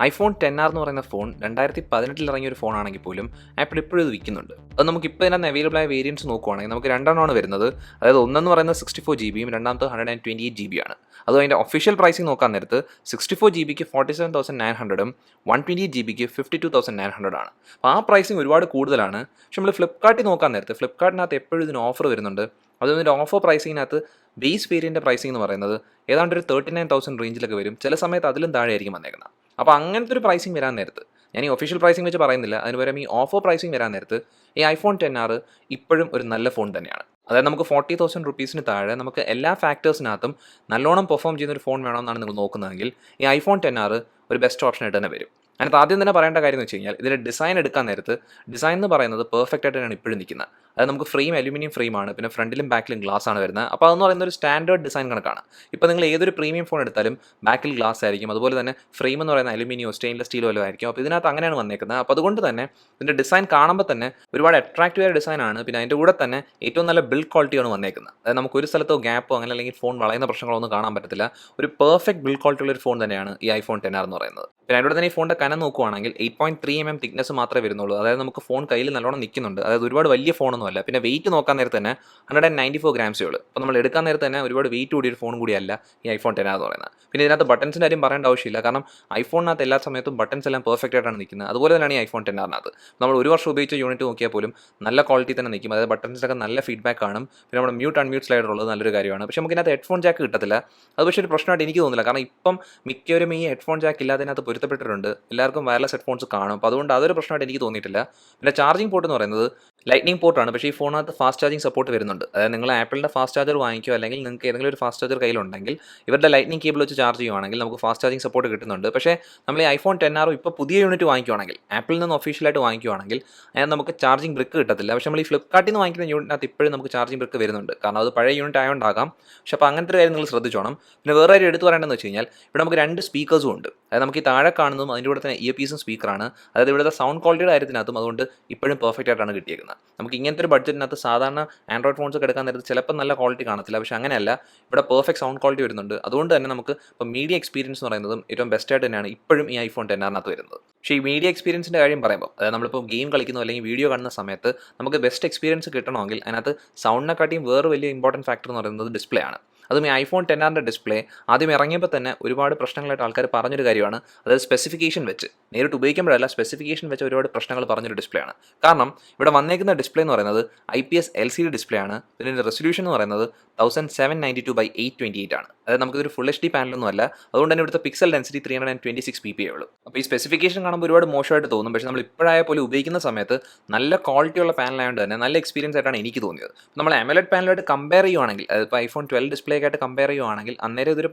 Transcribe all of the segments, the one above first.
iPhone XR എന്ന് പറയുന്ന phone 2018 ഇറങ്ങിയ ഒരു ഫോണാണെങ്കിൽ പോലും ആപ്പിൾ ഇപ്പോഴും ഇത് വിൽക്കുന്നുണ്ട്. അത് നമുക്കിപ്പോൾ ഇതിനകത്ത് അവൈലബിൾ ആയ വേരിയൻസ് നോക്കുവാണെങ്കിൽ നമുക്ക് രണ്ടെണ്ണമാണ് വരുന്നത്. അതായത് ഒന്നെന്ന് പറയുന്നത് 64GB രണ്ടാമത്തെ 128GB ആണ്. അതും അതിൻ്റെ ഒഫീഷ്യൽ പ്രൈസിങ് നോക്കാൻ നേരത്ത് 64GBക്ക് 47,900 128GBക്ക് 52,900 ആണ്. അപ്പോൾ ആ പ്രൈസിങ് ഒരുപാട് കൂടുതലാണ്. പക്ഷെ നമ്മൾ ഫ്ലിപ്കാർട്ടിൽ നോക്കാൻ നേരത്ത് ഫ്ലിപ്കാർട്ടിനകത്ത് എപ്പോഴും ഇതിന് ഓഫർ വരുന്നുണ്ട്. അതിൻ്റെ ഓഫർ പ്രൈസിങ്ങിനകത്ത് ബേസ് വേരിയൻ്റെ പ്രൈസിംഗ് എന്ന് പറയുന്നത് ഏതാണ്ട് ഒരു 39,000 റേഞ്ചിലൊക്കെ വരും. ചില സമയത്ത് അതിലും താഴെ ആയിരിക്കും വന്നേക്കുന്നത്. അപ്പോൾ അങ്ങനത്തെ ഒരു പ്രൈസിങ് വരാൻ നേരത്ത്, ഞാൻ ഈ ഒഫീഷ്യൽ പ്രൈസിങ് വെച്ച് പറയുന്നില്ല, അതിന് പകരം ഈ ഓഫർ പ്രൈസിങ് വരാൻ നേരത്ത് ഈ iPhone XR ഇപ്പോഴും ഒരു നല്ല ഫോൺ തന്നെയാണ്. അതായത് നമുക്ക് 40,000 റുപ്പീസിന് താഴെ നമുക്ക് എല്ലാ ഫാക്ടേഴ്സിനകത്തും നല്ലോണം പെർഫോം ചെയ്യുന്ന ഒരു ഫോൺ വേണമെന്നാണ് നിങ്ങൾ നോക്കുന്നതെങ്കിൽ ഈ iPhone XR ഒരു ബെസ്റ്റ് ഓപ്ഷൻ ആയിട്ട് തന്നെ വരും. അതിനകത്ത് ആദ്യം തന്നെ പറയേണ്ട കാര്യം എന്ന് വെച്ച് കഴിഞ്ഞാൽ ഇതിൻ്റെ ഡിസൈൻ എടുക്കാൻ നേരത്ത് ഡിസൈൻ എന്ന് പറയുന്നത് പെർഫെക്റ്റ് ആയിട്ടാണ് ഇപ്പോഴും നിൽക്കുന്നത്. അതായത് നമുക്ക് ഫ്രെയിം അലുമിനിയം ഫ്രെയിമാണ്, പിന്നെ ഫ്രണ്ടിലും ബാക്കിലും ഗ്ലാസ് ആണ് വരുന്നത്. അപ്പോൾ അതെന്ന് പറയുന്ന ഒരു സ്റ്റാൻഡേർഡ് ഡിസൈൻ കണക്കാണ്. ഇപ്പോൾ നിങ്ങൾ ഏതൊരു പ്രീമിയം ഫോൺ എടുത്താലും ബാക്കിൽ ഗ്ലാസ് ആയിരിക്കും, അതുപോലെ തന്നെ ഫ്രെയിം എന്ന് പറയുന്ന അലുമിനിയോ സ്റ്റെയിൻലെസ് സ്റ്റീലോ വല്ലതും ആയിരിക്കും. അപ്പോൾ ഇതിനകത്ത് അങ്ങനെയാണ് വന്നേക്കുന്നത്. അപ്പോൾ അതുകൊണ്ട് തന്നെ ഇതിൻ്റെ ഡിസൈൻ കാണുമ്പോൾ തന്നെ ഒരുപാട് അട്രാക്റ്റീവ് ആയ ഡിസൈനാണ്. പിന്നെ അതിൻ്റെ കൂടെ തന്നെ ഏറ്റവും നല്ല ബിൽഡ് ക്വാളിറ്റിയാണ് വന്നേക്കുന്നത്. അതായത് നമുക്ക് ഒരു സ്ഥലത്തോ ഗ്യാപ്പോ അങ്ങനെ അല്ലെങ്കിൽ ഫോൺ വളയുന്ന പ്രശ്നങ്ങളോ ഒന്നും കാണാൻ പറ്റത്തില്ല. ഒരു പെർഫെക്റ്റ് ബിൽഡ് ക്വാളിറ്റി ഉള്ള ഒരു ഫോൺ തന്നെയാണ് ഈ iPhone XR എന്ന് പറയുന്നത്. പിന്നെ അതിലൂടെ തന്നെ ഈ ഫോണിൻ്റെ കനം നോക്കുവാണെങ്കിൽ 8.3mm തിക്നെസ് മാത്രമേ വരുന്നുള്ളൂ. അതായത് നമുക്ക് ഫോൺ കയ്യിൽ നല്ലോണം നിൽക്കുന്നുണ്ട്. അതായത് ഒരുപാട് വലിയ ഫോണൊന്നുമല്ല. പിന്നെ വെയിറ്റ് നോക്കാൻ നേരത്തെ തന്നെ 194 ഗ്രാംസേ ഉള്ളൂ. അപ്പോൾ നമ്മൾ എടുക്കാൻ നേരത്തെ തന്നെ ഒരുപാട് വെയിറ്റ് കൂടിയൊരു ഫോൺ കൂടിയല്ല ഈ iPhone XR എന്ന് പറയുന്നത്. പിന്നെ ഇതിനകത്ത് ബട്ടൺസിൻ്റെ കാര്യം പറയേണ്ട ആവശ്യമില്ല. കാരണം ഐഫോണിനകത്ത് എല്ലാ സമയത്തും ബട്ടൺസ് എല്ലാം പെർഫെക്റ്റ് ആയിട്ടാണ് നിൽക്കുന്നത്. അതുപോലെ തന്നെയാണ് ഈ iPhone XRനകത്ത്. നമ്മൾ ഒരു വർഷം ഉപയോഗിച്ച യൂണിറ്റ് നോക്കിയാൽ പോലും നല്ല ക്വാളിറ്റി തന്നെ നിൽക്കും. അതായത് ബട്ടൺസിലൊക്കെ നല്ല ഫീഡ്ബാക്ക് കാണും. പിന്നെ നമ്മുടെ മ്യൂട്ട് അൺമ്യൂട്ട് സ്ലൈഡർ ഉള്ളത് നല്ലൊരു കാര്യമാണ്. പക്ഷേ നമുക്ക് ഇതിനകത്ത് ഹെഡ്ഫോൺ ജാക്ക് കിട്ടത്തില്ല. അത് പക്ഷേ ഒരു പ്രശ്നമായിട്ട് എനിക്ക് തോന്നുന്നില്ല. കാരണം ഇപ്പം മിക്കവരും ഈ ഹെഡ്ഫോൺ ജാക്ക് ഇല്ലാത്തതിനകത്ത് പൊരുത്തപ്പെട്ടിട്ടുണ്ട്. എല്ലാവർക്കും വയർലെസ് ഹെഡ്ഫോൺസ് കാണും. അപ്പോൾ അതുകൊണ്ട് അതൊരു പ്രശ്നമായിട്ട് എനിക്ക് തോന്നിയിട്ടില്ല. പിന്നെ ചാർജിങ് പോർട്ട് എന്ന് പറയുന്നത് ലൈറ്റ്നിങ് പോർട്ടാണ്. പക്ഷേ ഈ ഫോണിനകത്ത് ഫാസ്റ്റ് ചാർജിങ് സപ്പോർട്ട് വരുന്നുണ്ട്. അതായത് നിങ്ങൾ ആപ്പിളിൻ്റെ ഫാസ്റ്റ് ചാർജർ വാങ്ങിക്കുക, അല്ലെങ്കിൽ നിങ്ങൾക്ക് ഏതെങ്കിലും ഒരു ഫാസ്റ്റ് ചാർജർ കയ്യിലുണ്ടെങ്കിൽ ഇവരുടെ ലൈറ്റ്നിങ് കേബിൾ വെച്ച് ചാർജ് ചെയ്യുവാണെങ്കിൽ നമുക്ക് ഫാസ്റ്റ് ചാർജിങ് സപ്പോർട്ട് കിട്ടുന്നുണ്ട്. പക്ഷേ നമ്മൾ ഈ iPhone XR ഇപ്പോൾ പുതിയ യൂണിറ്റ് വാങ്ങിക്കുവാണെങ്കിൽ, ആപ്പിളിൽ നിന്ന് ഒഫീഷ്യലായിട്ട് വാങ്ങിക്കുവാണെങ്കിൽ അതിന് നമുക്ക് ചാർജിങ് ബ്രിക്ക് കിട്ടത്തില്ല. പക്ഷേ നമ്മൾ ഈ ഫ്ലിപ്കാർട്ടിൽ നിന്ന് വാങ്ങിക്കുന്ന യൂണിറ്റിനകത്ത് ഇപ്പോഴും നമുക്ക് ചാർജിങ് ബ്രിക്ക് വരുന്നുണ്ട്. കാരണം അത് പഴയ യൂണിറ്റ് ആയതുകൊണ്ടാകാം. പക്ഷേ അപ്പോൾ അങ്ങനത്തെ ഒരു കാര്യം നിങ്ങൾ ശ്രദ്ധിച്ചോണം. പിന്നെ വേറെ കാര്യം എടുത്തു പറയേണ്ടതെന്ന് വെച്ച് കഴിഞ്ഞാൽ ഇവിടെ നമുക്ക് 2 സ്പീക്കേഴ്സും ഉണ്ട്. അതായത് നമുക്ക് ഈ താഴെ കാണുന്നതും അതിൻ്റെ കൂടെ തന്നെ ഇയർ പീസും സ്പീക്കറാണ്. അതായത് ഇവിടുത്തെ സൗണ്ട് ക്വാളിറ്റിയുടെ കാര്യത്തിനകത്തും അതുകൊണ്ട് ഇപ്പോഴും പെർഫെക്റ്റ് ആയിട്ടാണ് കിട്ടിയേക്കുന്നത്. നമുക്ക് ഇങ്ങനത്തെ ഒരു ബഡ്ജറ്റിനകത്ത് സാധാരണ ആൻഡ്രോയിഡ് ഫോൺസ് ഒക്കെ എടുക്കാൻ നേരത്ത് ചിലപ്പോൾ നല്ല ക്വാളിറ്റി കാണത്തില്ല. പക്ഷേ അങ്ങനെയല്ല, ഇവിടെ പെർഫെക്റ്റ് സൗണ്ട് ക്വാളിറ്റി വരുന്നുണ്ട്. അതുകൊണ്ട് തന്നെ നമുക്ക് ഇപ്പോൾ മീഡിയ എക്സ്പീരിയൻസ് എന്ന് പറയുന്നതും ഏറ്റവും ബെസ്റ്റ് ആയിട്ട് തന്നെയാണ് ഇപ്പോഴും ഈ iPhone XRനകത്ത് വരുന്നത്. പക്ഷേ ഈ മീഡിയ എക്സ്പീരിയൻസിൻ്റെ കാര്യം പറയുമ്പോൾ, അതായത് നമ്മളിപ്പോൾ ഗെയിം കളിക്കുന്നു അല്ലെങ്കിൽ വീഡിയോ കാണുന്ന സമയത്ത് നമുക്ക് ബെസ്റ്റ് എക്സ്പീരിയൻസ് കിട്ടണമെങ്കിൽ അതിനകത്ത് സൗണ്ടിനെക്കാട്ടിയും വേറെ വലിയ ഇമ്പോർട്ടൻറ്റ് ഫാക്ടർ എന്ന് പറയുന്നത് ഡിസ്പ്ലേ ആണ്. അതും ഈ iPhone XRൻ്റെ ഡിസ്പ്ലേ ആദ്യം ഇറങ്ങിയപ്പോൾ തന്നെ ഒരുപാട് പ്രശ്നങ്ങളായിട്ട് ആൾക്കാർ പറഞ്ഞൊരു കാര്യമാണ്. അതായത് സ്പെസിഫിക്കേഷൻ വെച്ച്, നേരിട്ട് ഉപയോഗിക്കുമ്പോഴല്ല, സ്പെസിഫിക്കേഷൻ വെച്ച് ഒരുപാട് പ്രശ്നങ്ങൾ പറഞ്ഞൊരു ഡിസ്പ്ലേ ആണ്. കാരണം ഇവിടെ വന്നേക്കുന്ന ഡിസ്പ്ലേ എന്ന് പറയുന്നത് IPS LCD ഡിസ്പ്ലേ ആണ്. ഇതിൻ്റെ റെസൊല്യൂഷൻ എന്ന് പറയുന്നത് 1792/828 ആണ്. അതായത് നമുക്കിതൊരു ഫുൾ HD പാനലൊന്നും അല്ല. അതുകൊണ്ട് തന്നെ ഇവിടുത്തെ പിക്സൽ ഡെൻസിറ്റി 326 ppi ഉള്ളൂ. അപ്പോൾ ഈ സ്പെസിഫിക്കേഷൻ കാണുമ്പോൾ ഒരുപാട് മോശമായിട്ട് തോന്നും. പക്ഷേ നമ്മൾ ഇപ്പോഴായ പോലും ഉപയോഗിക്കുന്ന സമയത്ത് നല്ല ക്വാളിറ്റിയുള്ള പാനലായതുകൊണ്ട് തന്നെ നല്ല എക്സ്പീരിയൻസ് ആയിട്ടാണ് എനിക്ക് തോന്നിയത്. നമ്മൾ AMOLED പാനലായിട്ട് കമ്പയർ ചെയ്യുവാണെങ്കിൽ, അതായത് ഇപ്പോൾ iPhone 12 ഡിസ്പ്ലേ ആയിട്ട് കമ്പയർ ചെയ്യുവാണെങ്കിൽ അന്നേരം ഇതൊരു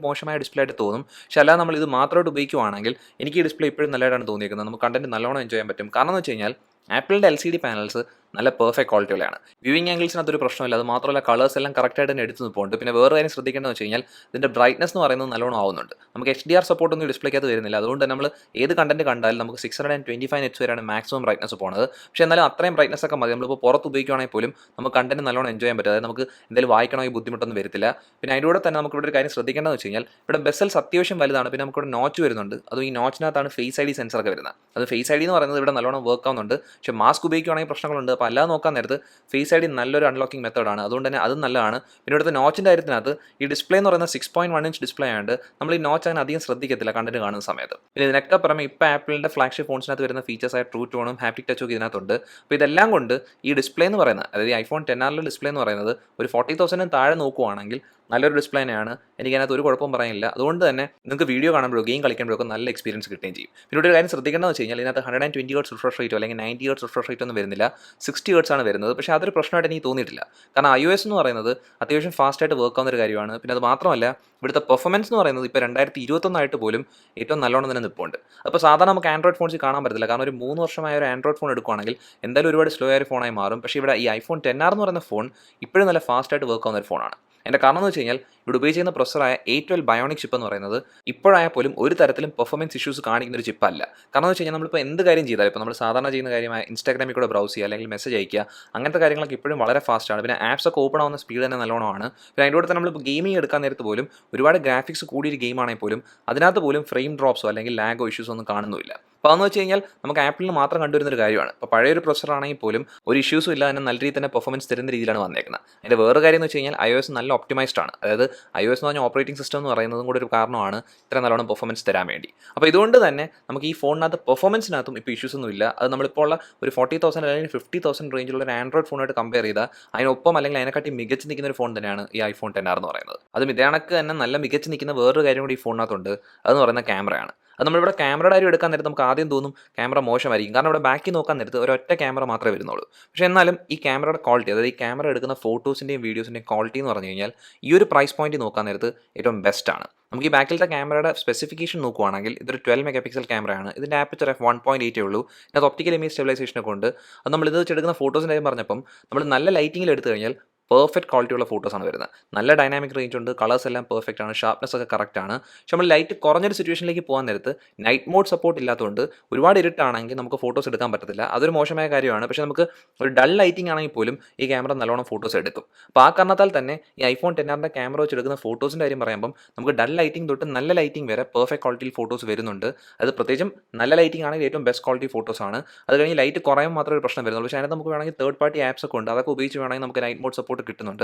മോശമായ ഡിസ്പ്ലേ ആയിട്ട് തോന്നും. പക്ഷേ അല്ലാതെ നമ്മൾ ഇത് മാത്രമായിട്ട് ഉപയോഗിക്കുവാണെങ്കിൽ എനിക്ക് ഈ ഡിസ്പ്ലേ ഇപ്പോഴും നല്ലതായിട്ടാണ് തോന്നിയിരിക്കുന്നത്. നമുക്ക് കണ്ടന്റ് നല്ലോണം എൻജോയ് ചെയ്യാൻ പറ്റും. കാരണം എന്ന് വെച്ച് കഴിഞ്ഞാൽ ആപ്പിളിൻ്റെ LCD പാനൽസ് നല്ല പെർഫെക്റ്റ് ക്വാളിറ്റിയുള്ളതാണ്. വ്യൂവിംഗ് ആംഗിൾസിനകത്തൊരു പ്രശ്നമില്ല. അത് മാത്രമല്ല കളേഴ്സ് എല്ലാം കറക്റ്റായിട്ട് തന്നെ എടുത്ത് നിൽപ്പുണ്ട്. പിന്നെ വേറെ കാര്യം ശ്രദ്ധിക്കേണ്ടതെന്ന് വെച്ച് കഴിഞ്ഞാൽ ഇതിൻ്റെ ബ്രൈറ്റ്നസ് എന്ന് പറയുന്നത് നല്ലോണം ആവുന്നുണ്ട്. നമുക്ക് HDR സപ്പോർട്ടൊന്നും ഡിസ്പ്ലേക്കകത്ത് വരുന്നില്ല. അതുകൊണ്ട് തന്നെ നമ്മൾ ഏത് കണ്ടന്റ് കണ്ടാലും നമുക്ക് 625 nits വരെയാണ് മാക്സിമം ബ്രൈറ്റ്നസ് പോകുന്നത്. പക്ഷേ എന്നാലും അത്രയും ബ്രൈറ്റ്നസ് ഒക്കെ മതി. നമ്മളിപ്പോൾ പുറത്ത് ഉപയോഗിക്കുകയാണെങ്കിൽ പോലും നമുക്ക് കണ്ടന്റ് നല്ലോണം എൻജോയ് ചെയ്യാൻ പറ്റും. അതായത് നമുക്ക് എന്തെങ്കിലും വായിക്കണമെങ്കിൽ ബുദ്ധിമുട്ടൊന്നും വരത്തില്ല. പിന്നെ അതിൻ്റെ കൂടെ തന്നെ നമുക്ക് ഇവിടെ ഒരു കാര്യം ശ്രദ്ധിക്കേണ്ടതെന്ന് വെച്ച് കഴിഞ്ഞാൽ ഇവിടെ ബെസൽസ് അത്യാവശ്യം വലുതാണ്. പിന്നെ നമുക്കിവിടെ നോച്ച് വരുന്നുണ്ട്. അതും ഈ നോച്ചിനകത്താണ് ഫേസ് ID സെൻസറൊക്കെ വരുന്നത്. അത് ഫേസ് ID എന്ന് പറയുന്നത് ഇവിടെ നല്ലോണം വർക്ക് ആവുന്നുണ്ട്. പക്ഷേ മാസ്ക് ഉപയോഗിക്കുകയാണെങ്കിൽ പ്രശ്നങ്ങളുണ്ട്. അപ്പോൾ അല്ലാതെ നോക്കാൻ നേരത്ത് ഫേസ് ID നല്ലൊരു അൺലോക്കിംഗ് മെത്തേഡാണ്. അതുകൊണ്ട് തന്നെ അതും നല്ലതാണ്. പിന്നെ ഇവിടുത്തെ നോച്ചിൻ്റെ കാര്യത്തിനകത്ത് ഈ ഡിസ്പ്ലേ എന്ന് പറയുന്നത് 6.1 inch ഡിസ്പ്ലേ ആയതുകൊണ്ട് നമ്മൾ ഈ നോച്ച് അങ്ങനെ അധികം ശ്രദ്ധിക്കത്തില്ല കണ്ടന്റ് കാണുന്ന സമയത്ത്. പിന്നെ ഇതിനൊക്കെ പുറമെ ഇപ്പോൾ ആപ്പിളിൻ്റെ ഫ്ലാഗ്ഷിപ്പ് ഫോൺസിനകത്ത് വരുന്ന ഫീച്ചേഴ്സായ ട്രൂ ടോണും ഹാപ്റ്റിക് ടച്ചും ഒക്കെ ഇതിനകത്തുണ്ട്. അപ്പോൾ ഇതെല്ലാം കൊണ്ട് ഈ ഡിസ്പ്ലേ എന്ന് പറയുന്നത്, അതായത് iPhone XRലെ ഡിസ്പ്ലേ എന്ന് പറയുന്നത് ഒരു 40,000 താഴെ നോക്കുവാണെങ്കിൽ നല്ലൊരു ഡിസ്പ്ലേ തന്നെയാണ്. എനിക്കതിനകത്ത് ഒരു കുഴപ്പവും പറയാനില്ല. അതുകൊണ്ട് തന്നെ നിങ്ങൾക്ക് വീഡിയോ കാണുമ്പോഴോ ഗെയിം കളിക്കുമ്പോഴൊക്കെ നല്ല എക്സ്പീരിയൻസ് കിട്ടുകയും ചെയ്യും. പിന്നെ ഒരു കാര്യം ശ്രദ്ധിക്കേണ്ടതെന്ന് വെച്ച് കഴിഞ്ഞാൽ ഇതിനകത്ത് 120 Hz റിഫ്രഷ് റേറ്റോ അല്ലെങ്കിൽ 90 Hz റിഫ്രഷ് റേറ്റോ ഒന്നും വരുന്നില്ല. 60 Hz ആണ് വരുന്നത്. പക്ഷേ അതൊരു പ്രശ്നമായിട്ട് എനിക്ക് തോന്നിയിട്ടില്ല. കാരണം iOS എന്ന് പറയുന്നത് അത്യാവശ്യം ഫാസ്റ്റായിട്ട് വർക്ക് ആവുന്ന ഒരു കാര്യമാണ്. പിന്നെ അത് മാത്രമല്ല ഇവിടുത്തെ പെർഫോമൻസ് എന്ന് പറയുന്നത് ഇപ്പോൾ 2021 പോലും ഏറ്റവും നല്ലോണം തന്നെ നിൽപ്പുണ്ട്. അപ്പോൾ സാധാരണ നമുക്ക് ആൻഡ്രോയിഡ് ഫോൺസിൽ കാണാൻ പറ്റത്തില്ല. കാരണം ഒരു 3 വർഷമായ ഒരു ആൻഡ്രോയിഡ് ഫോൺ എടുക്കുകയാണെങ്കിൽ എന്തായാലും ഒരുപാട് സ്ലോ ആയ ഫോണായി മാറും. പക്ഷേ ഇവിടെ ഈ iPhone XR എന്ന് പറയുന്ന ഫോൺ ഇപ്പോഴും നല്ല ഫാസ്റ്റായിട്ട് വർക്ക് ആവുന്ന ഒരു ഫോണാണ്. എൻ്റെ കാരണം എന്ന് വെച്ച് കഴിഞ്ഞാൽ ഇവിടെ ഉപയോഗിച്ചിരുന്ന പ്രൊസറായ A12 ബയോണിക് ചിപ്പ് എന്ന് പറയുന്നത് ഇപ്പോഴായാൽ പോലും ഒരു തരത്തിലും പെർഫോമൻസ് ഇഷ്യൂസ് കാണിക്കുന്ന ഒരു ചിപ്പല്ല. കാരണം എന്ന് വെച്ച് കഴിഞ്ഞാൽ നമ്മളിപ്പോൾ എന്ത് കാര്യം ചെയ്താലും ഇപ്പോൾ നമ്മൾ സാധാരണ ചെയ്യുന്ന കാര്യമായ ഇൻസ്റ്റാഗ്രാമിൽ കൂടെ ബ്രൗസ് ചെയ്യുക അല്ലെങ്കിൽ മെസ്സേജ് അയക്കുക അങ്ങനത്തെ കാര്യങ്ങളൊക്കെ ഇപ്പോഴും വളരെ ഫാസ്റ്റാണ്. പിന്നെ ആപ്സ് ഒക്കെ ഓപ്പൺ ആവുന്ന സ്പീഡ് തന്നെ നല്ലോണമാണ്. പിന്നെ അതിൻ്റെ കൂടെ തന്നെ നമ്മളിപ്പോൾ ഗെയിമിംഗ് എടുക്കാൻ നേരത്ത് പോലും ഒരുപാട് ഗ്രാഫിക്സ് കൂടിയൊരു ഗെയിമാണെങ്കിൽ പോലും അതിനകത്ത് പോലും ഫ്രെയിം ഡ്രോപ്സോ അല്ലെങ്കിൽ ലാഗോ ഇഷ്യൂസോ ഒന്നും കാണുന്നില്ല. അപ്പോൾ അതെന്ന് വെച്ച് കഴിഞ്ഞാൽ നമുക്ക് ആപ്പിളിൽ മാത്രം കണ്ടുവരുന്നൊരു കാര്യമാണ്. ഇപ്പോൾ പഴയൊരു പ്രൊസറാണെങ്കിൽ പോലും ഒരു ഇഷ്യൂസും ഇല്ല, തന്നെ നല്ല രീതിയിൽ തന്നെ പെർഫോമൻസ് തരുന്ന രീതിയിലാണ് വന്നേക്കുന്നത്. അതിൻ്റെ വേറെ കാര്യം എന്ന് വെച്ച് കഴിഞ്ഞാൽ iOS നല്ല ഒപ്റ്റിമൈസ്ഡ് ആണ്. അതായത് iOS എന്ന് പറഞ്ഞ ഓപ്പറേറ്റിംഗ് സിസ്റ്റം എന്ന് പറയുന്നതും കൂടെ ഒരു കാരണമാണ് ഇത്ര നല്ലോണം പെർഫോമൻസ് തരാൻ വേണ്ടി. അപ്പോൾ ഇതുകൊണ്ട് തന്നെ നമുക്ക് ഈ ഫോണിനകത്ത് പെർഫോമൻസിനകത്തും ഇപ്പോൾ ഇഷ്യൂസ് ഒന്നും ഇല്ല. അത് നമ്മളിപ്പോൾ ഉള്ള ഒരു 40,000 അല്ലെങ്കിൽ 50,000 റേഞ്ചിലുള്ള ഒരു ആൻഡ്രോയിഡ് ഫോണായിട്ട് കമ്പയർ ചെയ്താൽ അതിനൊപ്പം അല്ലെങ്കിൽ അതിനെക്കാട്ടി മികച്ച് നിൽക്കുന്ന ഒരു ഫോൺ തന്നെയാണ് ഈ iPhone XR എന്ന് പറയുന്നത്. അതും ഇതേ കണക്ക് തന്നെ നല്ല മികച്ച് നിൽക്കുന്ന വേറൊരു കാര്യം കൂടി ഈ ഫോണിനകത്തുണ്ട്. അതെന്ന് പറയുന്ന ക്യാമറയാണ്. അത് നമ്മളിവിടെ ക്യാമറയുടെ കാര്യം എടുക്കാൻ നേരത്ത് നമുക്ക് ആദ്യം തോന്നും ക്യാമറ മോശമായിരിക്കും. കാരണം ഇവിടെ ബാക്കിൽ നോക്കാൻ നേരത്ത് ഒരൊറ്റ ക്യാമറ മാത്രമേ വരുന്നുള്ളൂ. പക്ഷേ എന്നാലും ഈ ക്യാമറയുടെ ക്വാളിറ്റി, അതായത് ഈ ക്യാമറ എടുക്കുന്ന ഫോട്ടോസിൻ്റെയും വീഡിയോസിൻ്റെയും ക്വാളിറ്റി എന്ന് പറഞ്ഞു കഴിഞ്ഞാൽ ഈ ഒരു പ്രൈസ് പോയിന്റ് നോക്കാൻ നേരത്ത് ഏറ്റവും ബെസ്റ്റാണ്. നമുക്ക് ഈ ബാക്കിലത്തെ ക്യാമറയുടെ സ്പെസിഫിക്കേഷൻ നോക്കുവാണെങ്കിൽ ഇതൊരു 12 മെഗാ പിക്സൽ ക്യാമറയാണ്. ഇതിൻ്റെ ആപ്പച്ചർ f1.8 ഉള്ളൂ. ഇതിനകത്ത് ഒപ്റ്റിക്കൽ ഇമേജ് സ്റ്റെബിലൈസേഷനൊക്കെ ഉണ്ട്. അത് നമ്മൾ ഇത് വെച്ചെടുക്കുന്ന ഫോട്ടോസിൻ്റെ കാര്യം പറഞ്ഞപ്പം നമ്മൾ നല്ല ലൈറ്റിങ്ങിൽ എടുത്തു കഴിഞ്ഞാൽ പെർഫെക്റ്റ് ക്വാളിറ്റിയുള്ള ഫോട്ടോസാണ് വരുന്നത്. നല്ല ഡൈനാമിക് റേഞ്ച് ഉണ്ട്, കളേഴ്സ് എല്ലാം പെർഫെക്റ്റ് ആണ്, ഷാർപ്നെസ് ഒക്കെ കറക്റ്റ് ആണ്. പക്ഷെ നമ്മൾ ലൈറ്റ് കുറഞ്ഞൊരു സിറ്റുവേഷനിലേക്ക് പോകാൻ നേരത്ത് നൈറ്റ് മോഡ് സപ്പോർട്ട് ഇല്ലാത്തതുകൊണ്ട് ഒരുപാട് ഇരുട്ടാണെങ്കിൽ നമുക്ക് ഫോട്ടോസ് എടുക്കാൻ പറ്റത്തില്ല. അതൊരു മോശമായ കാര്യമാണ്. പക്ഷേ നമുക്ക് ഒരു ഡൾ ലൈറ്റിംഗ് ആണെങ്കിൽ പോലും ഈ ക്യാമറ നല്ലോണം ഫോട്ടോസ് എടുക്കും. അപ്പോൾ ആ കാരണത്താൽ തന്നെ ഈ iPhone XRൻ്റെ ക്യാമറ വെച്ച് എടുക്കുന്ന ഫോട്ടോസിൻ്റെ കാര്യം പറയുമ്പം നമുക്ക് ഡൾ ലൈറ്റിംഗ് തൊട്ട് നല്ല ലൈറ്റിംഗ് വരെ പെർഫെക്റ്റ് ക്വാളിറ്റിയിൽ ഫോട്ടോസ് വരുന്നുണ്ട്. അത് പ്രത്യേകിച്ചും നല്ല ലൈറ്റിംഗ് ആണെങ്കിൽ ഏറ്റവും ബെസ്റ്റ് ക്വാളിറ്റി ഫോട്ടോസാണ്. അത് കഴിഞ്ഞ് ലൈറ്റ് കുറയുമ്പോൾ മാത്രമേ ഒരു പ്രശ്നം വരുന്നുള്ളൂ. പക്ഷേ അതിനകത്ത് നമുക്ക് വേണമെങ്കിൽ തേർഡ് പാർട്ടി ആപ്സ് ഒക്കെ ഉണ്ട്. അതൊക്കെ ഉപയോഗിച്ച് വേണമെങ്കിൽ നമുക്ക് നൈറ്റ് മോഡ് സപ്പോർട്ട് കിട്ടുന്നുണ്ട്.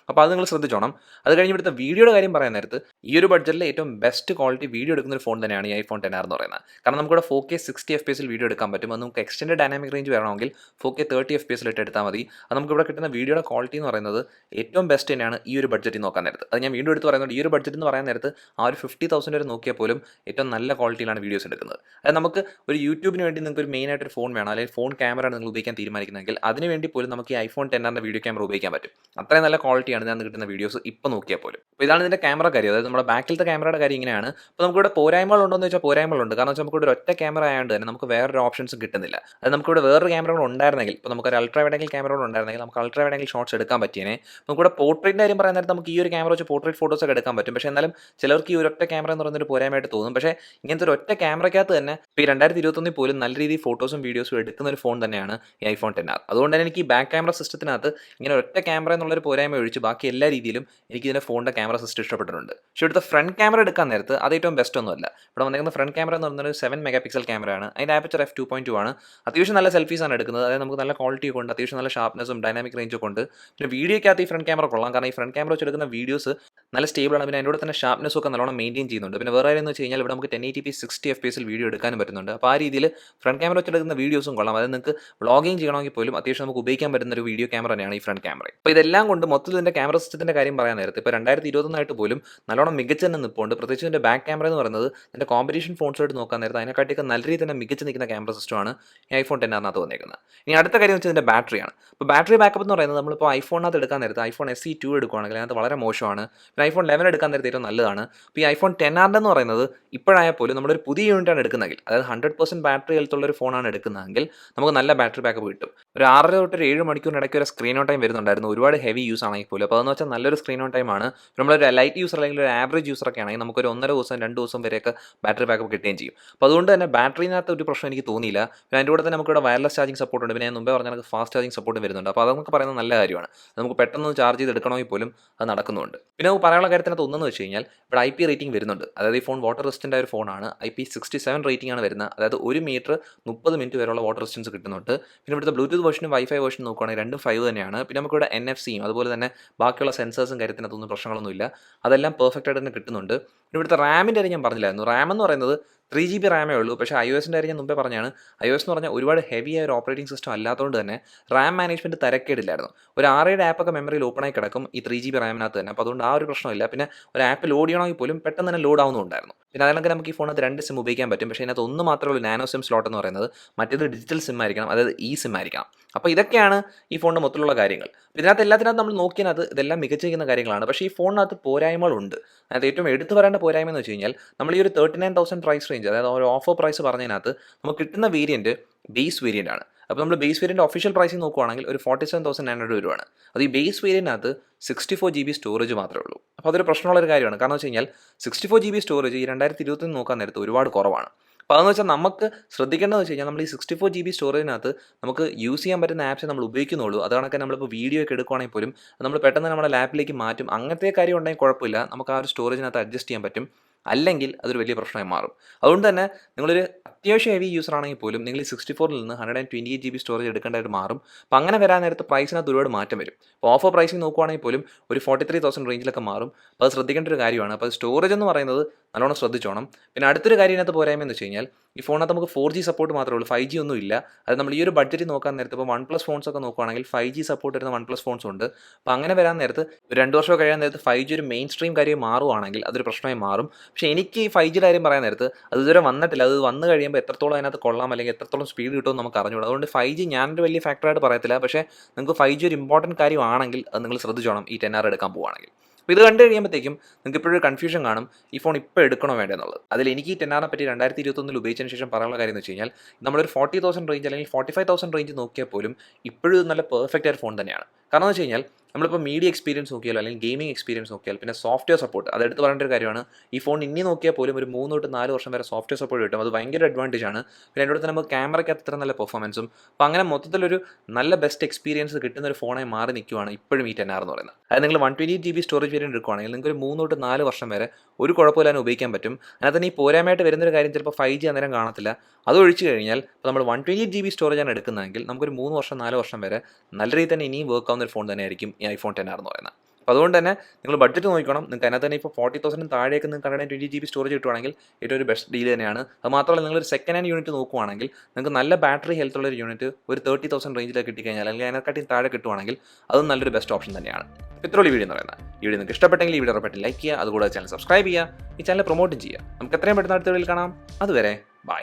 അപ്പോൾ അത് നിങ്ങൾ ശ്രദ്ധിച്ചോണം. അത് കഴിഞ്ഞ് ഇവിടുത്തെ വീഡിയോയുടെ കാര്യം പറയാൻ നേരത്ത് ഈ ഒരു ബഡ്ജറ്റിൽ ഏറ്റവും ബെസ്റ്റ് ക്വാളിറ്റി വീഡിയോ എടുക്കുന്ന ഒരു ഫോൺ തന്നെയാണ് ഈ iPhone XR എന്ന് പറയുന്നത്. കാരണം നമുക്കിവിടെ 4K 60 FPS വീഡിയോ എടുക്കാൻ പറ്റും. അത് നമുക്ക് എക്സ്റ്റൻഡ് ഡൈനാമിക് റേഞ്ച് വേണമെങ്കിൽ 4K 30 FPS എടുത്താൽ മതി. അത് നമുക്കിവിടെ കിട്ടുന്ന വീഡിയോയുടെ ക്വാളിറ്റി എന്ന് പറയുന്നത് ഏറ്റവും ബെസ്റ്റ് തന്നെയാണ് ഈ ഒരു ബഡ്ജറ്റിൽ നോക്കാൻ നേരത്ത്. അത് ഞാൻ വീണ്ടും എടുത്ത് പറയുന്നത് ഈ ഒരു ബഡ്ജറ്റ് എന്ന് പറയാൻ നേരത്ത് ആ ഒരു 50,000 വരെ നോക്കിയാൽ പോലും ഏറ്റവും നല്ല ക്വാളിറ്റിയിലാണ് വീഡിയോസ് എടുക്കുന്നത്. അതായത് നമുക്ക് ഒരു യൂട്യൂബിന് വേണ്ടി നിങ്ങൾക്ക് ഒരു മെയിനായിട്ടൊരു ഫോൺ വേണം, അല്ലെങ്കിൽ ഫോൺ ക്യാമറ നിങ്ങൾ ഉപയോഗിക്കാൻ തീരുമാനിക്കുന്നതെങ്കിൽ അതിന് വേണ്ടി പോലും നമുക്ക് ഈ iPhone XRൻ്റെ വീഡിയോ ക്യാമറ ഉപയോഗിക്കാൻ പറ്റും. അത്രയും നല്ല ക്വാളിറ്റിയാണ് ഞാൻ കിട്ടുന്ന വീഡിയോസ് ഇപ്പോൾ നോക്കിയാൽ പോലും. അപ്പോൾ ഇതാണ് ഇതിൻ്റെ ക്യാമറ കാര്യം. അതായത് നമ്മുടെ ബാക്കിലത്തെ ക്യാമറയുടെ കാര്യം ഇങ്ങനെയാണ്. അപ്പോൾ നമുക്കിവിടെ പോരായ്മകളുണ്ടോ എന്ന് വെച്ചാൽ പോരായ്മകളുണ്ട്. കാരണം വെച്ചാൽ നമുക്കിവിടെ ഒറ്റ ക്യാമറ ആയതുകൊണ്ട് തന്നെ നമുക്ക് വേറൊരു ഓപ്ഷൻസും കിട്ടുന്നില്ല. അത് നമുക്കിവിടെ വേറൊരു ക്യാമറകൾ ഉണ്ടായിരുന്നെങ്കിൽ, ഇപ്പോൾ നമുക്കൊരു അൾട്രാ വൈഡ് ആംഗിൾ ക്യാമറകൾ ഉണ്ടായിരുന്നെങ്കിൽ നമുക്ക് അൾട്രാ വൈഡ് ആംഗിൾ ഷോട്ട്സ് എടുക്കാൻ പറ്റിയേനെ. നമുക്കിവിടെ പോർട്രേറ്റിൻ്റെ കാര്യം പറയാൻ നേരത്ത് നമുക്ക് ഈ ഒരു ക്യാമറ വെച്ച് പോർട്രേറ്റ് ഫോട്ടോസ് ഒക്കെ എടുക്കാൻ പറ്റും. പക്ഷേ എന്നാലും ചിലർക്ക് ഈ ഒരു ഒറ്റ ക്യാമറ എന്ന് പറയുന്നൊരു പോരായ്മയായിട്ട് തോന്നും. പക്ഷേ ഇങ്ങനത്തെ ഒരു ഒറ്റ ക്യാമറയ്ക്കകത്ത് തന്നെ ഇപ്പോൾ ഈ 2021 പോലും നല്ല രീതിയിൽ ഫോട്ടോസും വീഡിയോസും എടുക്കുന്ന ഒരു ഫോൺ തന്നെയാണ് ഈ iPhone XR. അതുകൊണ്ട് തന്നെ എനിക്ക് ഈ ബാക്ക് ക്യാമറ സിസ്റ്റത്തിനകത്ത് ഇങ്ങനെ ഒറ്റ ക്യാമറ എന്നുള്ളൊരു പോരായ്മ ഒഴിച്ച് ബാക്കി എല്ലാ രീതിയിലും എനിക്ക് ഇതിൻ്റെ ഫോണിൻ്റെ ക്യാമറ സിസ്റ്റം ഇഷ്ടപ്പെട്ടിട്ടുണ്ട്. പക്ഷേ ഇവിടുത്തെ ഫ്രണ്ട് ക്യാമറ എടുക്കാൻ നേരത്ത് അത് ഏറ്റവും ബെസ്റ്റ് ഒന്നുമല്ല. ഇവിടെ വന്നിരിക്കുന്ന ഫ്രണ്ട് ക്യാമറ എന്ന് പറയുന്നത് 7 മെഗാ പിക്സൽ ക്യാമറയാണ്. അതിൻ്റെ ആപ്പച്ചർ f2.2 ആണ്. അത്യാവശ്യം നല്ല സെൽഫീസാണ് എടുക്കുന്നത്. അതായത് നമുക്ക് നല്ല ക്വാളിറ്റി കൊണ്ട് അത്യാവശ്യം നല്ല ഷാർപ്നെസ്സും ഡൈനാമിക് റേഞ്ചും കൊണ്ട്. പിന്നെ വീഡിയോയ്ക്കകത്ത് ഈ ഫ്രണ്ട് ക്യാമറ കൊള്ളാം. കാരണം ഈ ഫ്രണ്ട് ക്യാമറ വെച്ച് എടുക്കുന്ന വീഡിയോസ് നല്ല സ്റ്റേബിളാണ്. പിന്നെ അതിൻ്റെ കൂടെ തന്നെ ഷാർപ്നെസ്സും ഒക്കെ നല്ലോണം മെയിൻറ്റെയിൻ ചെയ്യുന്നുണ്ട്. പിന്നെ വേറെ കാര്യം എന്ന് വെച്ച് കഴിഞ്ഞാൽ ഇവിടെ നമുക്ക് 1080p 60 FPS വീഡിയോ എടുക്കാനും പറ്റുന്നുണ്ട്. അപ്പോൾ ആ രീതിയിൽ ഫ്രണ്ട് ക്യാമറ വെച്ചെടുക്കുന്ന വീഡിയോസും കൊള്ളാം. അതായത് നിങ്ങൾക്ക് വ്ളോഗിങ് ചെയ്യണമെങ്കിൽ പോലും അത്യാവശ്യം നമുക്ക് ഉപയോഗിക്കാൻ പറ്റുന്ന ഒരു വീഡിയോ ക്യാമറ തന്നെയാണ് ഈ ഫ്രണ്ട് ക്യാമറ. അപ്പോൾ ഇതെല്ലാം കൊണ്ട് മൊത്തത്തിൽ ഇതിൻ്റെ ക്യാമറ സിസ്റ്റത്തിൻ്റെ കാര്യം പറയാൻ നേരത്തെ ഇപ്പോൾ 2021 പോലും നല്ലോണം മികച്ച തന്നെ നിൽപ്പുണ്ട്. പ്രത്യേകിച്ച് ഇതിൻ്റെ ബാക്ക് ക്യാമറ എന്ന് പറയുന്നത് ഇതിൻ്റെ കോമ്പറ്റീഷൻ ഫോൺസായിട്ട് നോക്കാൻ നേരത്തെ അതിനെക്കാട്ടിയൊക്കെ നല്ല രീതിയിൽ തന്നെ മികച്ച് നിൽക്കുന്ന ക്യാമറ സിസ്റ്റമാണ് ഈ iPhone XRനകത്ത് വന്നേക്കുന്നത്. ഇനി അടുത്ത കാര്യം വെച്ചാൽ ഇതിൻ്റെ ബാറ്ററിയാണ്. അപ്പോൾ ബാറ്ററി ബാക്കപ്പ് എന്ന് പറയുന്നത് നമ്മളിപ്പോൾ iPhoneനകത്ത് എടുക്കാൻ നേരത്തെ iPhone SE 2 എടുക്കുകയാണെങ്കിൽ അതിനകത്ത് വളരെ മോശമാണ്. പിന്നെ iPhone 11 എടുക്കാൻ നേരത്തെ ഏറ്റവും നല്ലതാണ്. അപ്പോൾ ഈ iPhone XR എന്ന് പറയുന്നത് ഇപ്പോഴായാൽ പോലും നമ്മളൊരു പുതിയ യൂണിറ്റാണ് എടുക്കുന്നതെങ്കിൽ, അതായത് 100% ബാറ്ററി ഹെൽത്തുള്ളൊരു ഫോണാണ് എടുക്കുന്നതെങ്കിൽ നമുക്ക് നല്ല ബാറ്ററി ബാക്കപ്പ് കിട്ടും. ഒരു 6 തൊട്ട് 7 മണിക്കൂറിനിടയ്ക്ക് ഒരു സ്ക്രീൻ ഓൺ ടൈം വരുന്നുണ്ടായിരുന്നു. ഒരുപാട് ഹെവി യൂസ് ആണെങ്കിൽ പോലും. അപ്പോൾ അതെന്ന് വെച്ചാൽ നല്ലൊരു സ്ക്രീൻ ഓൺ ടൈം ആണ്. നമ്മളൊരു ലൈറ്റ് യൂസർ അല്ലെങ്കിൽ ഒരു ആവറേജ് യൂസറൊക്കെ ആണെങ്കിൽ നമുക്കൊരു 1.5 ദിവസം 2 ദിവസം വരെയൊക്കെ ബാറ്ററി ബാക്കപ്പ് കിട്ടുകയും ചെയ്യും. അപ്പോൾ അതുകൊണ്ട് തന്നെ ബാറ്ററിനകത്ത് ഒരു പ്രശ്നം എനിക്ക് തോന്നിയില്ല. പിന്നെ അതിൻ്റെ കൂടെ തന്നെ നമുക്കിവിടെ വയർലെസ് ചാർജിങ് സപ്പോർട്ട് ഉണ്ട്. പിന്നെ ഞാൻ മുമ്പേ പറഞ്ഞാൽ ഫാസ്റ്റ് ചാർജിങ് സപ്പോർട്ട് വരുന്നുണ്ട്. അപ്പോൾ അതൊക്കെ പറയുന്നത് നല്ല കാര്യമാണ്. നമുക്ക് പെട്ടെന്ന് ചാർജ് ചെയ്ത് എടുക്കണമെങ്കിൽ പോലും അത് നടക്കുന്നുണ്ട്. പിന്നെ നമുക്ക് പറയാനുള്ള കാര്യത്തിനകത്ത് ഒന്നെന്ന് വെച്ച് കഴിഞ്ഞാൽ ഇവിടെ IP റേറ്റിംഗ് വരുന്നുണ്ട്. അതായത് ഈ ഫോൺ വാട്ടർ റെസിസ്റ്റൻ്റ് ആയ ഒരു ഫോണാണ്. IP67 റേറ്റിംഗ് ആണ് വരുന്നത്. അതായത് 1 മീറ്റർ 30 മിനിറ്റ് വരെയുള്ള വാട്ടർ റെസിസ്റ്റൻസ് കിട്ടുന്നുണ്ട്. പിന്നെ ഇവിടുത്തെ ബ്ലൂടൂത്ത് വേർഷനും വൈഫൈ വേർഷനും നോക്കുകയാണെങ്കിൽ രണ്ടും 5 തന്നെയാണ്. പിന്നെ നമുക്കിവിടെ NFC-യും അതുപോലെ തന്നെ ബാക്കിയുള്ള സെൻസേഴ്സും കാര്യത്തിനകത്തൊന്നും പ്രശ്നങ്ങളൊന്നുമില്ല. അതെല്ലാം പെർഫെക്റ്റ് ആയിട്ട് തന്നെ കിട്ടുന്നുണ്ട്. പിന്നെ ഇവിടുത്തെ റാമിൻ്റെ കാര്യം ഞാൻ പറഞ്ഞില്ലായിരുന്നു. റാം എന്ന് പറയുന്നത് 3GB റാമേ ഉള്ളൂ. പക്ഷേ iOSൻ്റെ കാര്യം ഞാൻ മുമ്പേ പറഞ്ഞാണ്. iOS എന്ന് പറഞ്ഞാൽ ഒരുപാട് ഹെവി ആയ ഒരു ഓപ്പറേറ്റിംഗ് സിസ്റ്റം അല്ലാത്തതുകൊണ്ട് തന്നെ റാം മാനേജ്മെൻറ്റ് തരക്കേടില്ലായിരുന്നു. ഒരു 6-7 ആപ്പൊക്കെ മെമ്മറിയിൽ ഓപ്പണായി കിടക്കും ഈ 3GB റാമിനകത്ത് തന്നെ. അപ്പോൾ അതുകൊണ്ട് ആ ഒരു പ്രശ്നമില്ല. പിന്നെ ഒരു ആപ്പ് ലോഡ് ചെയ്യണമെങ്കിൽ പോലും പെട്ടെന്ന് തന്നെ ലോഡ് ആവുന്നുണ്ടായിരുന്നു. പിന്നെ അതിനൊക്കെ നമുക്ക് ഈ ഫോണിനകത്ത് 2 സിം ഉപയോഗിക്കാൻ പറ്റും. പക്ഷേ അതിനകത്ത് ഒന്ന് മാത്രമേ ഉള്ളൂ നാനോ സിം സ്ലോട്ട് എന്ന് പറയുന്നത്. മറ്റേത് ഡിജിറ്റൽ സിം ആയിരിക്കണം, അതായത് സിം ആയിരിക്കണം. അപ്പോൾ ഇതൊക്കെയാണ് ഈ ഫോണിൻ്റെ മൊത്തത്തിലുള്ള കാര്യങ്ങൾ. ഇതിനകത്ത് എല്ലാത്തിനകത്ത് നമ്മൾ നോക്കിയത് ഇതെല്ലാം മികച്ചിരിക്കുന്ന കാര്യങ്ങളാണ്. പക്ഷേ ഈ ഫോണിനകത്ത് പോരായ്മകളുണ്ട്. അതായത് ഏറ്റവും എടുത്തു പറയേണ്ട പോരായ്മ എന്ന് വെച്ച് കഴിഞ്ഞാൽ നമ്മൾ ഈ ഒരു 39,000 പ്രൈസ് റേഞ്ച്, അതായത് ഒരു ഓഫർ പ്രൈസ് പറഞ്ഞതിനകത്ത് നമുക്ക് കിട്ടുന്ന വേരിയൻറ്റ് ബേസ് വേരിയൻ്റ് ആണ്. അപ്പോൾ നമ്മൾ ബേസ് വേരിയൻ്റ് ഒഫീഷ്യൽ പ്രൈസിൽ നോക്കുകയാണെങ്കിൽ ഒരു 47,900 രൂപയാണ്. അത് ഈ ബേസ് വേരിയൻറ്റിനകത്ത് 64GB സ്റ്റോറേജ് മാത്രമേ ഉള്ളൂ. അപ്പോൾ അതൊരു പ്രശ്നമുള്ളൊരു കാര്യമാണ്. കാരണം വെച്ച് കഴിഞ്ഞാൽ 64 GB സ്റ്റോറേജ് ഈ 2021 നോക്കാൻ നേരത്ത് ഒരുപാട് കുറവാണ്. അപ്പോൾ അതെന്ന് വെച്ചാൽ നമുക്ക് ശ്രദ്ധിക്കേണ്ടതെന്ന് വെച്ച് കഴിഞ്ഞാൽ നമ്മൾ ഈ 64 GB സ്റ്റോറേജിനകത്ത് നമുക്ക് യൂസ് ചെയ്യാൻ പറ്റുന്ന ആപ്സ് നമ്മൾ ഉപയോഗിക്കുന്നുള്ളൂ. അത് കണക്കെ നമ്മളിപ്പോൾ വീഡിയോ ഒക്കെ എടുക്കുകയാണെങ്കിൽ പോലും നമ്മൾ പെട്ടെന്ന് നമ്മുടെ ലാപ്പിലേക്ക് മാറ്റും. അങ്ങനത്തെ കാര്യം ഉണ്ടെങ്കിൽ കുഴപ്പമില്ല, നമുക്ക് ആ ഒരു സ്റ്റോറേജിനകത്ത് അഡ്ജസ്റ്റ് ചെയ്യാൻ പറ്റും. അല്ലെങ്കിൽ അതൊരു വലിയ പ്രശ്നമായി മാറും. അതുകൊണ്ട് തന്നെ നിങ്ങളൊരു അത്യാവശ്യം ഹെവി യൂസർ ആണെങ്കിൽ പോലും നിങ്ങൾ ഈ 64 നിന്ന് 128 GB സ്റ്റോറേജ് എടുക്കേണ്ടതായിട്ട് മാറും. അപ്പോൾ അങ്ങനെ വരാൻ നേരത്ത് പ്രൈസിനകത്ത് ഒരുപാട് മാറ്റം വരും. അപ്പോൾ ഓഫർ പ്രൈസിൽ നോക്കുവാണെങ്കിൽ പോലും ഒരു 43,000 റേഞ്ചിലൊക്കെ മാറും. അപ്പോൾ അത് ശ്രദ്ധിക്കേണ്ട ഒരു കാര്യമാണ്. അപ്പോൾ സ്റ്റോറേജ് എന്ന് പറയുന്നത് നല്ലോണം ശ്രദ്ധിച്ചോണം. പിന്നെ അടുത്തൊരു കാര്യം ഇതിനകത്ത് പോരായ്മ എന്ന് വെച്ച് കഴിഞ്ഞാൽ ഈ ഫോണിനകത്ത് നമുക്ക് 4G സപ്പോർട്ട് മാത്രമേ ഉള്ളൂ, 5G ഒന്നും ഇല്ല. അത് നമ്മൾ ഈ ഒരു ബഡ്ജറ്റ് നോക്കാൻ നേരത്ത് ഇപ്പോൾ OnePlus ഫോൺസ് ഒക്കെ നോക്കുകയാണെങ്കിൽ 5G സപ്പോർട്ട് വരുന്ന OnePlus ഫോൺസ് ഉണ്ട്. അപ്പോൾ അങ്ങനെ വരാൻ നേരത്ത് ഒരു 2 വർഷം കഴിയാൻ നേരത്ത് 5G ഒരു മെയിൻ സ്ട്രീം കാര്യം മാറുവാണെങ്കിൽ അതൊരു പ്രശ്നമായി മാറും. പക്ഷേ എനിക്ക് ഈ 5Gയുടെ കാര്യം പറയാൻ നേരത്ത് അത് ഇതുവരെ വന്നിട്ടില്ല. അത് വന്നു കഴിയുമ്പോൾ എത്രത്തോളം അതിനകത്ത് കൊള്ളാം അല്ലെങ്കിൽ എത്രത്തോളം സ്പീഡ് കിട്ടുമെന്ന് നമുക്ക് അറിഞ്ഞൂടാ. അതുകൊണ്ട് 5G ഞാനൊരു വലിയ ഫാക്ടറായിട്ട് പറയത്തില്ല. പക്ഷേ നിങ്ങൾക്ക് 5G ഒരു ഇമ്പോർട്ടൻറ്റ് കാര്യമാണെങ്കിൽ അത് നിങ്ങൾ ശ്രദ്ധിച്ചോണം ഈ 10R എടുക്കാൻ പോവുകയാണെങ്കിൽ. അപ്പോൾ ഇത് കണ്ടു കഴിയുമ്പോഴത്തേക്കും നിങ്ങൾക്ക് ഇപ്പോഴൊരു കൺഫ്യൂഷൻ കാണും, ഈ ഫോൺ ഇപ്പോൾ എടുക്കണോ വേണ്ടേ എന്നുള്ളത്. അതിൽ എനിക്ക് ഈ 10R പറ്റി 2021 ഉപയോഗിച്ചതിന് ശേഷം പറയാനുള്ള കാര്യം എന്ന് വെച്ച് കഴിഞ്ഞാൽ നമ്മളൊരു 40,000 റേഞ്ച് അല്ലെങ്കിൽ 45,000 റേഞ്ച് നോക്കിയാൽ പോലും ഇപ്പോഴും നല്ല പെർഫെക്റ്റ് ആയ ഫോൺ തന്നെയാണ്. കാരണം എന്ന് വെച്ച് കഴിഞ്ഞാൽ നമ്മളിപ്പോൾ മീഡിയ എക്സ്പീരിയൻസ് നോക്കിയാലോ അല്ലെങ്കിൽ ഗെയിമിംഗ് എക്സ്പീരിയൻസ് നോക്കിയാൽ പിന്നെ സോഫ്റ്റ്വെയർ സപ്പോർട്ട് അത് എടുത്ത് പറയേണ്ട ഒരു കാര്യമാണ്. ഈ ഫോൺ ഇനി നോക്കിയാൽ പോലും ഒരു 3 തൊട്ട് 4 വർഷം വരെ സോഫ്റ്റ്വെയർ സപ്പോർട്ട് കിട്ടും. അത് ഭയങ്കര അഡ്വാൻറ്റേജ് ആണ്. പിന്നെ അതിൻ്റെ അടുത്ത് നമുക്ക് ക്യാമറയ്ക്ക് അത്ര നല്ല പെർഫോമൻസും. അപ്പോൾ അങ്ങനെ മൊത്തത്തിലൊരു നല്ല ബെസ്റ്റ് എക്സ്പീരിയൻസ് കിട്ടുന്ന ഒരു ഫോണായി മാറി നിൽക്കുവാണ് ഇപ്പോഴും ഈ 10R എന്ന് പറയുന്നത്. അത് നിങ്ങൾ 128 GB സ്റ്റോറേജ് വേരിയൻറ്റ് എടുക്കുകയാണെങ്കിൽ നിങ്ങൾക്ക് ഒരു 3 തൊട്ട് 4 വർഷം വരെ ഒരു കുഴപ്പമില്ലാതെ ഉപയോഗിക്കാൻ പറ്റും. അതിനകത്ത് തന്നെ ഈ പോരായ്മയായിട്ട് വരുന്നൊരു കാര്യം ചിലപ്പോൾ 5G അന്നേരം കാണത്തില്ല. അത് ഒഴിച്ച് കഴിഞ്ഞാൽ ഇപ്പോൾ നമ്മൾ 128 GB സ്റ്റോറേജാണ് എടുക്കുന്നതെങ്കിൽ നമുക്കൊരു 3 വർഷം 4 വർഷം വരെ നല്ല രീതിയിൽ തന്നെ ഇനിയും വർക്ക് ആവുന്ന ഒരു ഫോൺ തന്നെയായിരിക്കും ഈ iPhone 10R എന്ന് പറയുന്നത്. അപ്പോൾ അതുകൊണ്ട് തന്നെ നിങ്ങൾ ബഡ്ജറ്റ് നോക്കണം. നിങ്ങൾക്ക് അതിനകത്ത് തന്നെ ഇപ്പോൾ 40,000 താഴേക്ക് നിങ്ങൾക്ക് 120 GB സ്റ്റോറേജ് കിട്ടുവാണെങ്കിൽ ഏറ്റവും ഒരു ബെസ്റ്റ് ഡീൽ തന്നെയാണ്. അത് മാത്രമല്ല നിങ്ങളൊരു സെക്കൻഡ് ഹാൻഡ് യൂണിറ്റ് നോക്കുവാണെങ്കിൽ നിങ്ങൾക്ക് നല്ല ബാറ്ററി ഹെൽത്ത് ഉള്ള ഒരു യൂണിറ്റ് ഒരു 30,000 റേഞ്ചിലേക്ക് കിട്ടിക്കഴിഞ്ഞാൽ അല്ലെങ്കിൽ അതിനെക്കാട്ടി താഴെ കിട്ടുവാണെങ്കിൽ അതും നല്ലൊരു ബെസ്റ്റ് ഓപ്ഷൻ തന്നെയാണ്. ഇത്രയുള്ള വീഡിയോ എന്ന് പറയുന്നത്. ഈ വീഡിയോ നിങ്ങൾക്ക് ഇഷ്ടപ്പെട്ടെങ്കിൽ ഈ വീഡിയോ ഉറപ്പായിട്ട് ലൈക്ക് ചെയ്യുക, അതുകൂടാതെ ചാനൽ സബ്സ്ക്രൈബ് ചെയ്യുക, ഈ ചാനൽ പ്രൊമോട്ടും ചെയ്യുക. നമുക്ക് എത്രയും പെട്ടെന്ന് അടുത്ത വീഡിയോയിൽ കാണാം. അതുവരെ ബൈ.